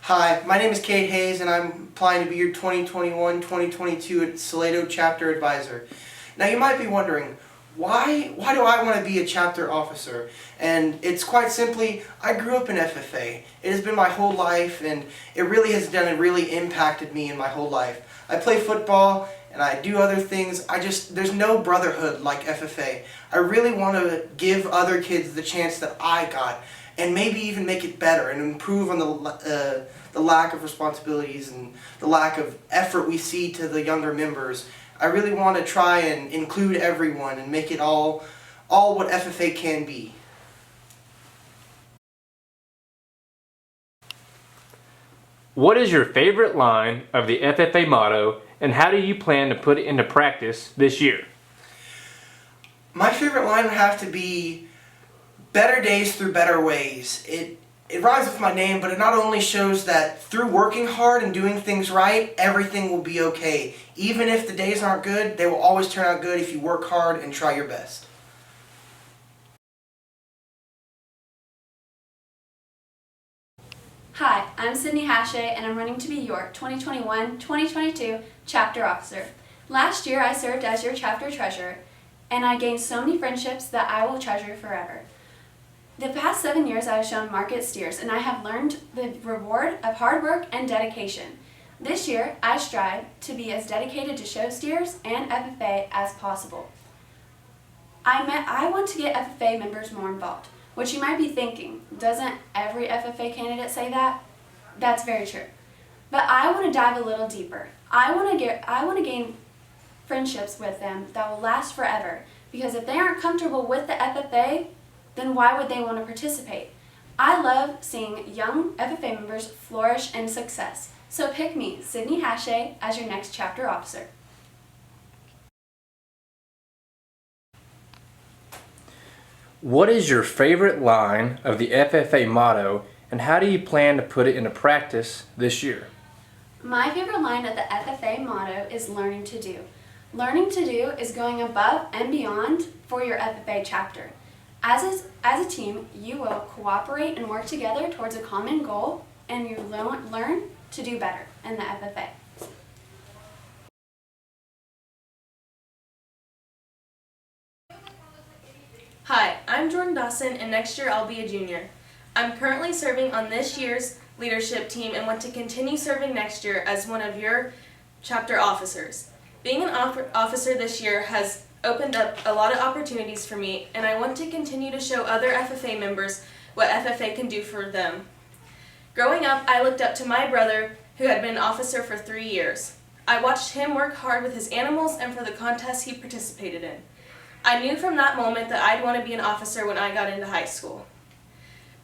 Hi, my name is Kate Hayes and I'm applying to be your 2021-2022 at Salado Chapter Advisor. Now you might be wondering, why do I want to be a chapter officer? And it's quite simply, I grew up in FFA. It has been my whole life and it really has really impacted me in my whole life. I play football and I do other things. There's no brotherhood like FFA. I really want to give other kids the chance that I got and maybe even make it better and improve on the lack of responsibilities and the lack of effort we see to the younger members. I really want to try and include everyone and make it all what FFA can be. What is your favorite line of the FFA motto, and how do you plan to put it into practice this year? My favorite line would have to be, better days through better ways. It rhymes with my name, but it not only shows that through working hard and doing things right, everything will be okay. Even if the days aren't good, they will always turn out good if you work hard and try your best. Hi, I'm Sydney Hashay and I'm running to be your 2021-2022 Chapter Officer. Last year I served as your chapter treasurer and I gained so many friendships that I will treasure forever. The past 7 years I have shown market steers and I have learned the reward of hard work and dedication. This year I strive to be as dedicated to show steers and FFA as possible. I want to get FFA members more involved. Which you might be thinking, doesn't every FFA candidate say that? That's very true. But I want to dive a little deeper. I want to gain friendships with them that will last forever. Because if they aren't comfortable with the FFA, then why would they want to participate? I love seeing young FFA members flourish and success. So pick me, Sydney Hashay, as your next chapter officer. What is your favorite line of the FFA motto, and how do you plan to put it into practice this year? My favorite line of the FFA motto is learning to do. Learning to do is going above and beyond for your FFA chapter. As a team, you will cooperate and work together towards a common goal, and you learn to do better in the FFA. Hi, I'm Jordan Dawson, and next year I'll be a junior. I'm currently serving on this year's leadership team and want to continue serving next year as one of your chapter officers. Being an officer this year has opened up a lot of opportunities for me, and I want to continue to show other FFA members what FFA can do for them. Growing up, I looked up to my brother, who had been an officer for 3 years. I watched him work hard with his animals and for the contests he participated in. I knew from that moment that I'd want to be an officer when I got into high school.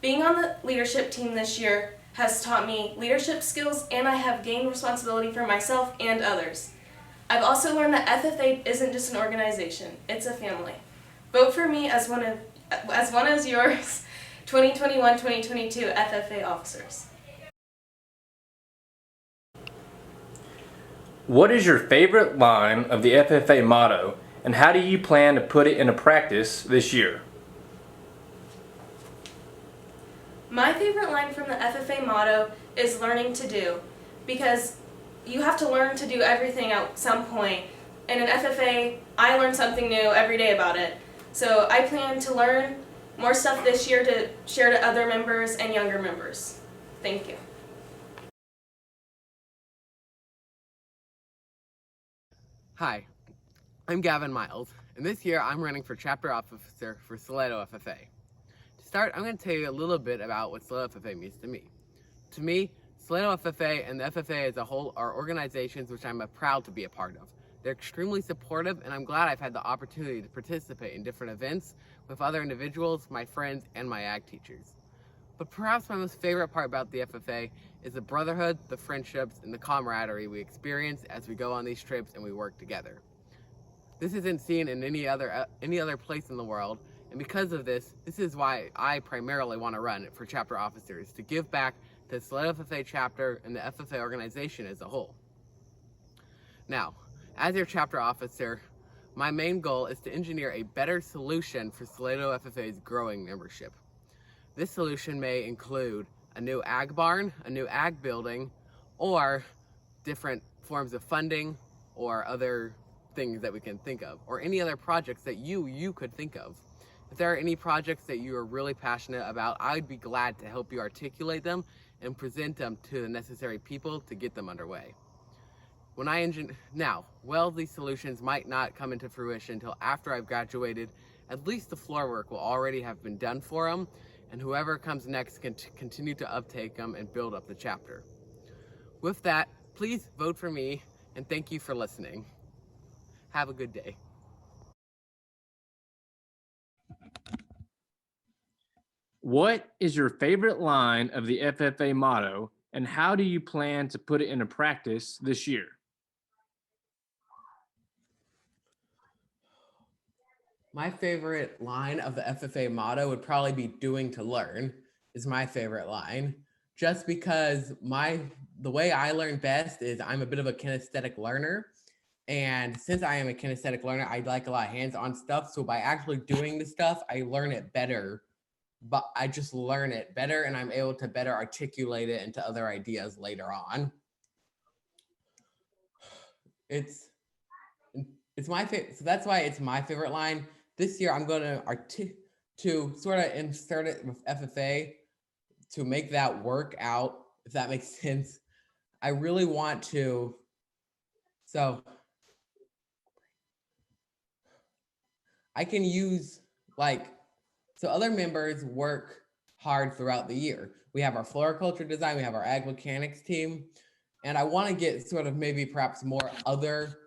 Being on the leadership team this year has taught me leadership skills, and I have gained responsibility for myself and others. I've also learned that FFA isn't just an organization, it's a family. Vote for me as one of yours 2021-2022 FFA officers. What is your favorite line of the FFA motto, and how do you plan to put it into practice this year? My favorite line from the FFA motto is learning to do, because you have to learn to do everything at some point. And in FFA, I learn something new every day about it. So I plan to learn more stuff this year to share to other members and younger members. Thank you. Hi, I'm Gavin Miles, and this year I'm running for chapter officer for Salado FFA. To start, I'm going to tell you a little bit about what Salado FFA means to me. To me, Salado FFA and the FFA as a whole are organizations which I'm proud to be a part of. They're extremely supportive, and I'm glad I've had the opportunity to participate in different events with other individuals, my friends, and my ag teachers. But perhaps my most favorite part about the FFA is the brotherhood, the friendships, and the camaraderie we experience as we go on these trips and we work together. This isn't seen in any other place in the world, and because of this is why I primarily want to run for chapter officers, to give back to the Salado FFA chapter and the FFA organization as a whole. Now, as your chapter officer, my main goal is to engineer a better solution for Salado FFA's growing membership. This solution may include a new ag barn, a new ag building, or different forms of funding or other things that we can think of, or any other projects that you could think of. If there are any projects that you are really passionate about, I'd be glad to help you articulate them and present them to the necessary people to get them underway. Well, these solutions might not come into fruition until after I've graduated. At least the floor work will already have been done for them, and whoever comes next can continue to uptake them and build up the chapter. With that, please vote for me, and thank you for listening. Have a good day. What is your favorite line of the FFA motto, and how do you plan to put it into practice this year? My favorite line of the FFA motto would probably be "doing to learn" is my favorite line, just because the way I learn best is I'm a bit of a kinesthetic learner. And since I am a kinesthetic learner, I like a lot of hands-on stuff. So by actually doing the stuff, I learn it better. But I just learn it better, and I'm able to better articulate it into other ideas later on. It's my favorite, so that's why it's my favorite line. This year, I'm going to sort of insert it with FFA to make that work out, if that makes sense. I really want to. So I can use so other members work hard throughout the year. We have our floriculture design, we have our ag mechanics team, and I want to get sort of maybe perhaps more other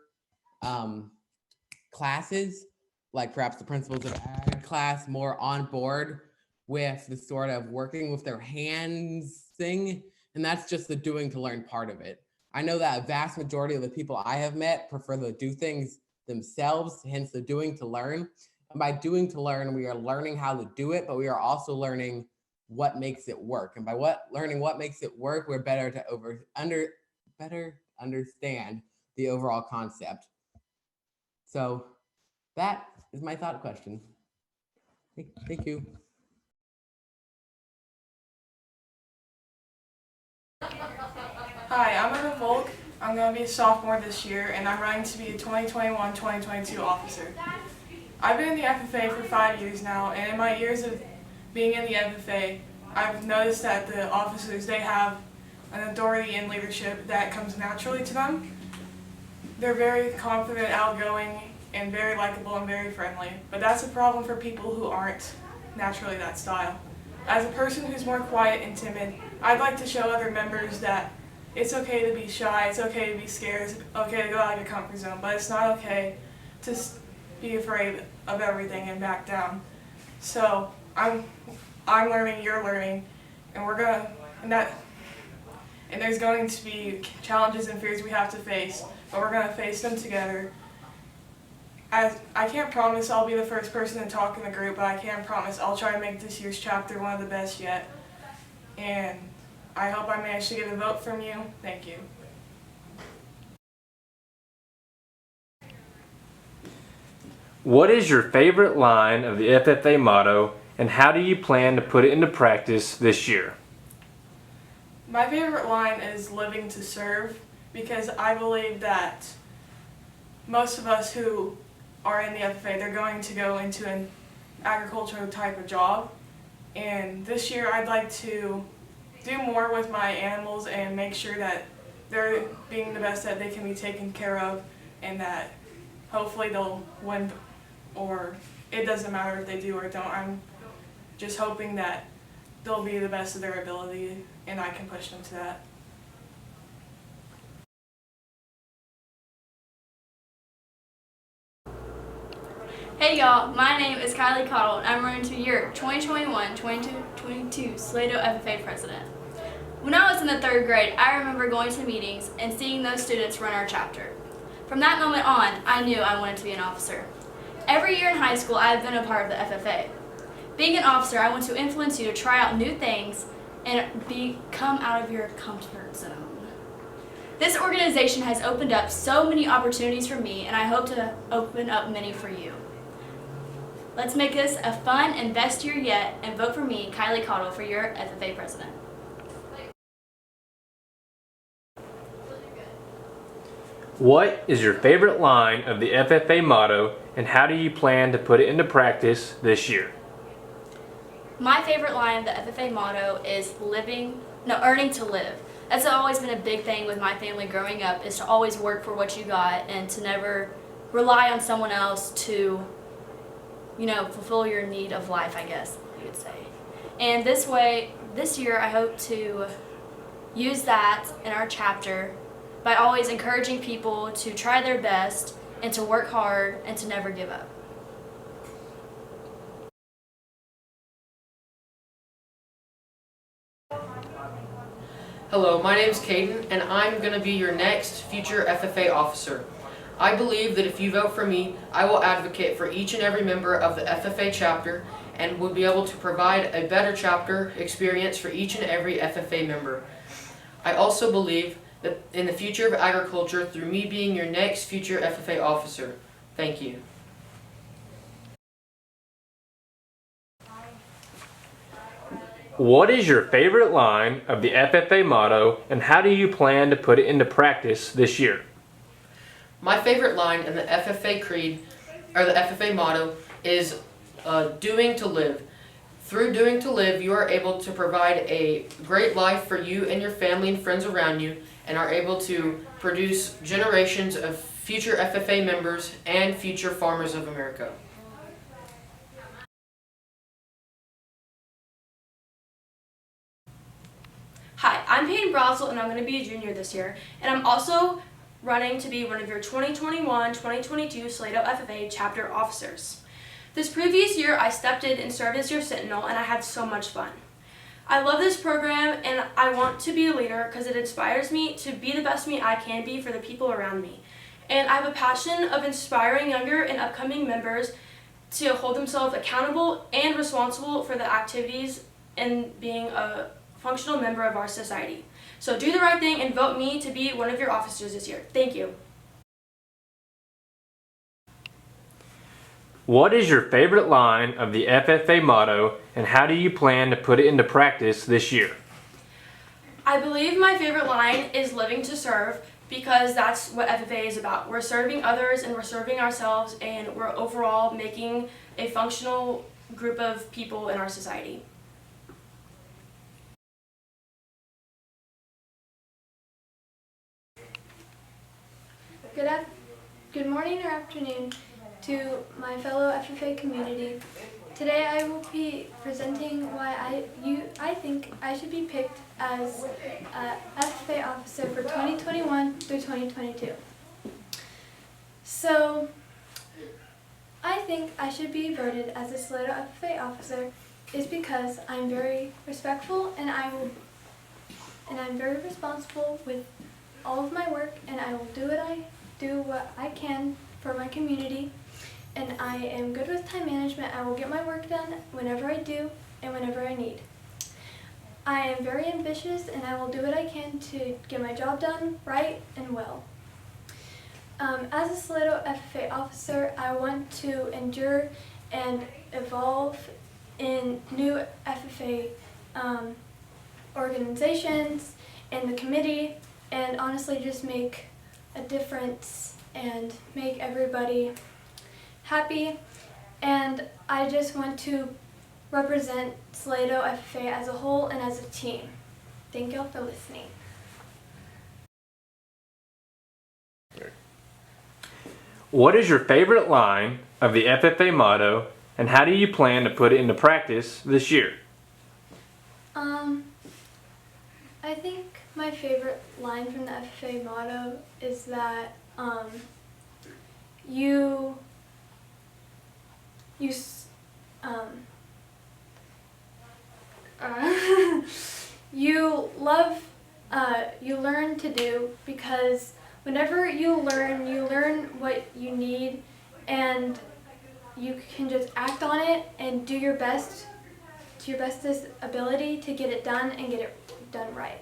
classes, like perhaps the principles of ag class, more on board with the sort of working with their hands thing. And that's just the doing to learn part of it. I know that a vast majority of the people I have met prefer to do things themselves, hence the doing to learn. And by doing to learn, we are learning how to do it, but we are also learning what makes it work. And by learning what makes it work, we're better understand the overall concept. So that is my thought question. Thank you. Hi, I'm Emma Volk. I'm going to be a sophomore this year, and I'm running to be a 2021-2022 officer. I've been in the FFA for 5 years now, and in my years of being in the FFA, I've noticed that the officers, they have an authority and leadership that comes naturally to them. They're very confident, outgoing, and very likable and very friendly, but that's a problem for people who aren't naturally that style. As a person who's more quiet and timid, I'd like to show other members that it's okay to be shy, it's okay to be scared, it's okay to go out of your comfort zone, but it's not okay to be afraid of everything and back down. So I'm learning, you're learning, and there's going to be challenges and fears we have to face, but we're going to face them together. As I can't promise I'll be the first person to talk in the group, but I can promise I'll try to make this year's chapter one of the best yet. And I hope I manage to get a vote from you. Thank you. What is your favorite line of the FFA motto, and how do you plan to put it into practice this year? My favorite line is "living to serve," because I believe that most of us who are in the FFA, they're going to go into an agricultural type of job. And this year I'd like to do more with my animals and make sure that they're being the best that they can be taken care of, and that hopefully they'll win, or it doesn't matter if they do or don't. I'm just hoping that they'll be the best of their ability and I can push them to that. Hey y'all, my name is Kylie Cottle and I'm running to your 2021-2022 Slato FFA president. When I was in the 3rd grade, I remember going to meetings and seeing those students run our chapter. From that moment on, I knew I wanted to be an officer. Every year in high school, I have been a part of the FFA. Being an officer, I want to influence you to try out new things and come out of your comfort zone. This organization has opened up so many opportunities for me, and I hope to open up many for you. Let's make this a fun and best year yet, and vote for me, Kylie Cottle, for your FFA president. What is your favorite line of the FFA motto, and how do you plan to put it into practice this year? My favorite line of the FFA motto is earning to live. That's always been a big thing with my family growing up, is to always work for what you got and to never rely on someone else to, fulfill your need of life, I guess you would say. And this year, I hope to use that in our chapter by always encouraging people to try their best and to work hard and to never give up. Hello, my name is Caden, and I'm going to be your next future FFA officer. I believe that if you vote for me, I will advocate for each and every member of the FFA chapter and will be able to provide a better chapter experience for each and every FFA member. I also believe that in the future of agriculture through me being your next future FFA officer. Thank you. What is your favorite line of the FFA motto, and how do you plan to put it into practice this year? My favorite line in the FFA creed, or the FFA motto, is doing to live. Through doing to live, you are able to provide a great life for you and your family and friends around you, and are able to produce generations of future FFA members and future farmers of America. Hi, I'm Peyton Brosel, and I'm going to be a junior this year, and I'm also running to be one of your 2021-2022 Salado FFA chapter officers. This previous year, I stepped in and served as your sentinel, and I had so much fun. I love this program, and I want to be a leader because it inspires me to be the best me I can be for the people around me. And I have a passion of inspiring younger and upcoming members to hold themselves accountable and responsible for the activities and being a functional member of our society. So do the right thing and vote me to be one of your officers this year. Thank you. What is your favorite line of the FFA motto, and how do you plan to put it into practice this year? I believe my favorite line is living to serve, because that's what FFA is about. We're serving others and we're serving ourselves, and we're overall making a functional group of people in our society. Good morning or afternoon to my fellow FFA community. Today I will be presenting why I think I should be picked as FFA officer for 2021 through 2022. So I think I should be voted as a Salado FFA officer is because I'm very respectful and I'm very responsible with all of my work, and I will do what I can for my community, and I am good with time management. I will get my work done whenever I do and whenever I need. I am very ambitious, and I will do what I can to get my job done right and well. As a Salado FFA officer, I want to endure and evolve in new FFA organizations and the committee, and honestly just make a difference and make everybody happy. And I just want to represent Salado FFA as a whole and as a team. Thank y'all for listening. What is your favorite line of the FFA motto, and how do you plan to put it into practice this year? I think my favorite line from the FFA motto is that you learn to do, because whenever you learn what you need, and you can just act on it and do your best to your bestest ability to get it done and get it done right.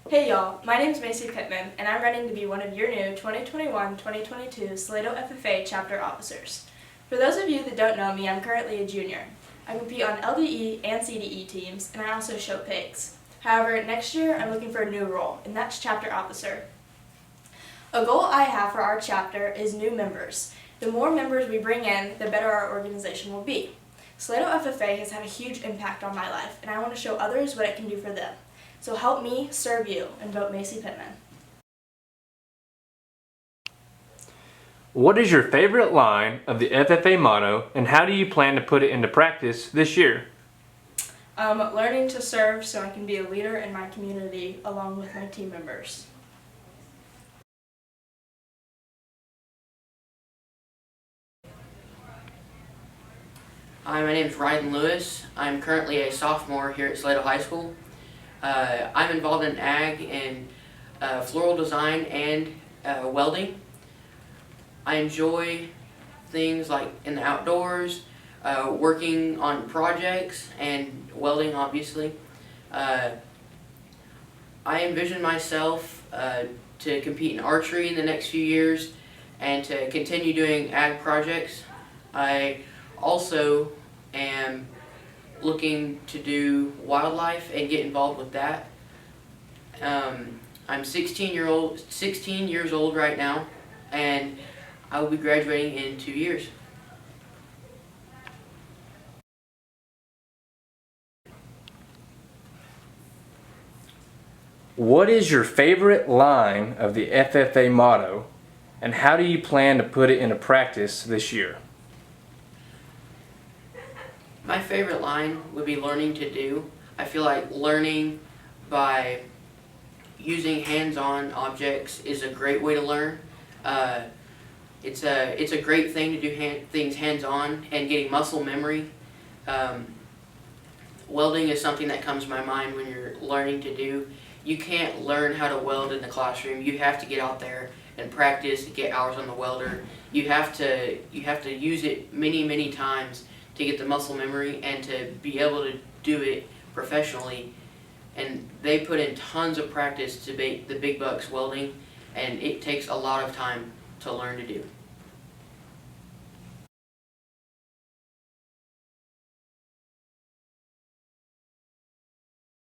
Hey y'all, my name is Macy Pittman, and I'm running to be one of your new 2021-2022 Salado FFA chapter officers. For those of you that don't know me, I'm currently a junior. I compete on LDE and CDE teams, and I also show pigs. However, next year I'm looking for a new role, and that's chapter officer. A goal I have for our chapter is new members. The more members we bring in, the better our organization will be. Salado FFA has had a huge impact on my life, and I want to show others what it can do for them. So help me serve you, and vote Macy Pittman. What is your favorite line of the FFA motto, and how do you plan to put it into practice this year? Learning to serve so I can be a leader in my community along with my team members. Hi, my name is Ryan Lewis. I'm currently a sophomore here at Salado High School. I'm involved in ag and floral design and welding. I enjoy things like in the outdoors, working on projects and welding, obviously. I envision myself to compete in archery in the next few years and to continue doing ag projects. I also am looking to do wildlife and get involved with that. I'm 16 years old right now, and I will be graduating in 2 years. What is your favorite line of the FFA motto, and how do you plan to put it into practice this year? My favorite line would be learning to do. I feel like learning by using hands-on objects is a great way to learn. It's a great thing to do things hands-on and getting muscle memory. Welding is something that comes to my mind when you're learning to do. You can't learn how to weld in the classroom. You have to get out there and practice, get hours on the welder. You have to use it many times to get the muscle memory and to be able to do it professionally. And they put in tons of practice to make the big bucks welding, and it takes a lot of time to learn to do.